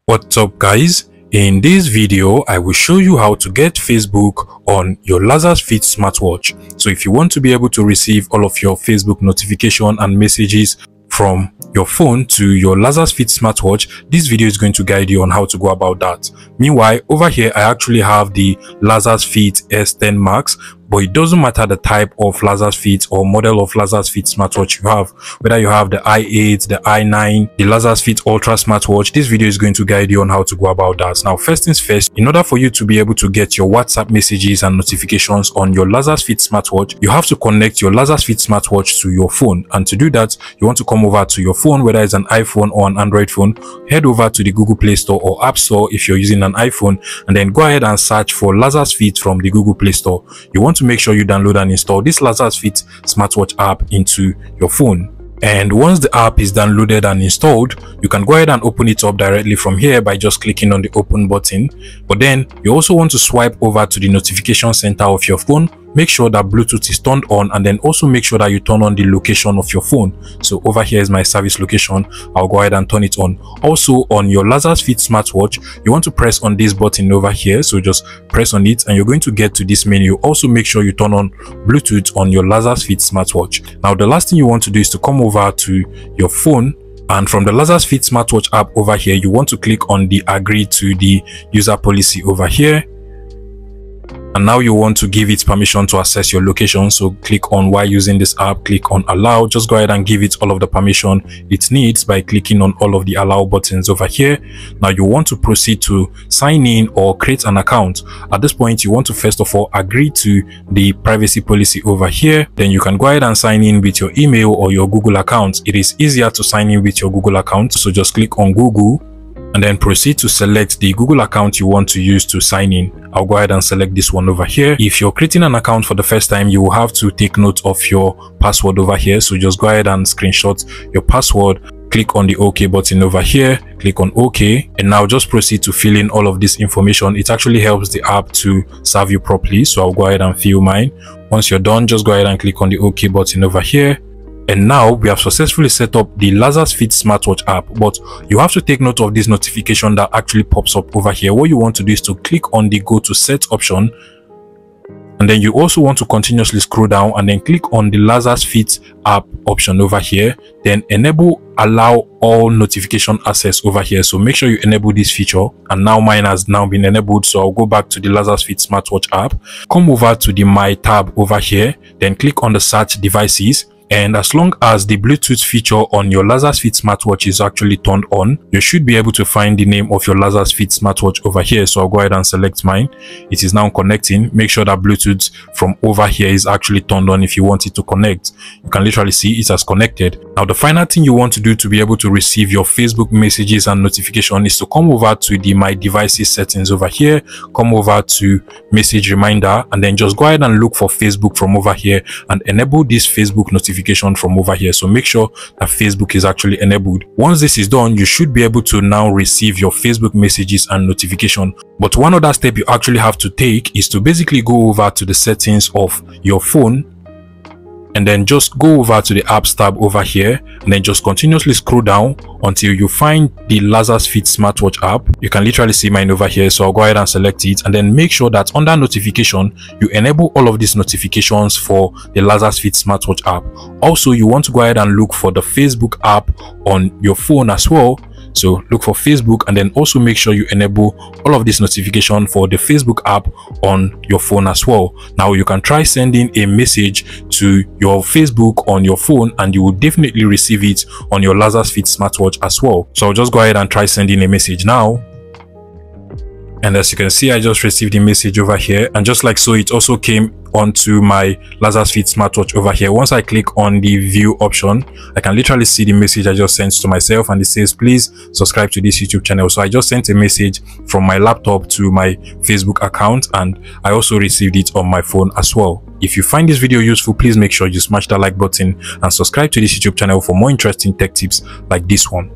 What's up guys? In this video, I will show you how to get Facebook on your Laxasfit smartwatch. So if you want to be able to receive all of your Facebook notification and messages from your phone to your Laxasfit smartwatch, this video is going to guide you on how to go about that. Meanwhile, over here I actually have the Laxasfit S10 Max, but it doesn't matter the type of Laxasfit or model of Laxasfit smartwatch you have, whether you have the i8, the i9, the Laxasfit Ultra smartwatch. This video is going to guide you on how to go about that. Now, first things first, in order for you to be able to get your WhatsApp messages and notifications on your Laxasfit smartwatch, you have to connect your Laxasfit smartwatch to your phone. And to do that, you want to come over to your phone, whether it's an iPhone or an Android phone, head over to the Google Play Store or App Store if you're using an iPhone, and then go ahead and search for Laxasfit from the Google Play Store. You want to make sure you download and install this Laxasfit smartwatch app into your phone. And once the app is downloaded and installed, you can go ahead and open it up directly from here by just clicking on the open button. But then you also want to swipe over to the notification center of your phone. Make sure that Bluetooth is turned on, and then also make sure that you turn on the location of your phone. So over here is my service location. I'll go ahead and turn it on. Also on your Laxasfit smartwatch, you want to press on this button over here. So just press on it and you're going to get to this menu. Also make sure you turn on Bluetooth on your Laxasfit smartwatch. Now the last thing you want to do is to come over to your phone, and from the Laxasfit smartwatch app over here, you want to click on the agree to the user policy over here. And now you want to give it permission to access your location. So click on while using this app, click on allow. Just go ahead and give it all of the permission it needs by clicking on all of the allow buttons over here. Now you want to proceed to sign in or create an account. At this point, you want to first of all agree to the privacy policy over here. Then you can go ahead and sign in with your email or your Google account. It is easier to sign in with your Google account. So just click on Google and then proceed to select the Google account you want to use to sign in. I'll go ahead and select this one over here. If you're creating an account for the first time, you will have to take note of your password over here. So just go ahead and screenshot your password. Click on the OK button over here. Click on OK. And now just proceed to fill in all of this information. It actually helps the app to serve you properly. So I'll go ahead and fill mine. Once you're done, just go ahead and click on the OK button over here. And now we have successfully set up the Laxasfit smartwatch app, but you have to take note of this notification that actually pops up over here. What you want to do is to click on the go to set option, and then you also want to continuously scroll down and then click on the Laxasfit app option over here. Then enable allow all notification access over here. So make sure you enable this feature, and now mine has now been enabled. So I'll go back to the Laxasfit smartwatch app, come over to the my tab over here, then click on the search devices. And as long as the Bluetooth feature on your Laxasfit smartwatch is actually turned on, you should be able to find the name of your Laxasfit smartwatch over here. So I'll go ahead and select mine. It is now connecting. Make sure that Bluetooth from over here is actually turned on if you want it to connect. You can literally see it has connected. Now the final thing you want to do to be able to receive your Facebook messages and notification is to come over to the my devices settings over here, come over to message reminder, and then just go ahead and look for Facebook from over here and enable this Facebook notification from over here. So make sure that Facebook is actually enabled. Once this is done, you should be able to now receive your Facebook messages and notification. But one other step you actually have to take is to basically go over to the settings of your phone, and then just go over to the apps tab over here, and then just continuously scroll down until you find the Laxasfit smartwatch app. You can literally see mine over here. So I'll go ahead and select it, and then make sure that under notification, you enable all of these notifications for the Laxasfit smartwatch app. Also, you want to go ahead and look for the Facebook app on your phone as well. So look for Facebook, and then also make sure you enable all of this notification for the Facebook app on your phone as well. Now you can try sending a message to your Facebook on your phone, and you will definitely receive it on your Laxasfit smartwatch as well. So I'll just go ahead and try sending a message now. And as you can see, I just received a message over here, and just like so, it also came onto my Laxasfit smartwatch over here. Once I click on the view option, I can literally see the message I just sent to myself, and it says please subscribe to this YouTube channel. So I just sent a message from my laptop to my Facebook account, and I also received it on my phone as well. If you find this video useful, please make sure you smash that like button and subscribe to this YouTube channel for more interesting tech tips like this one.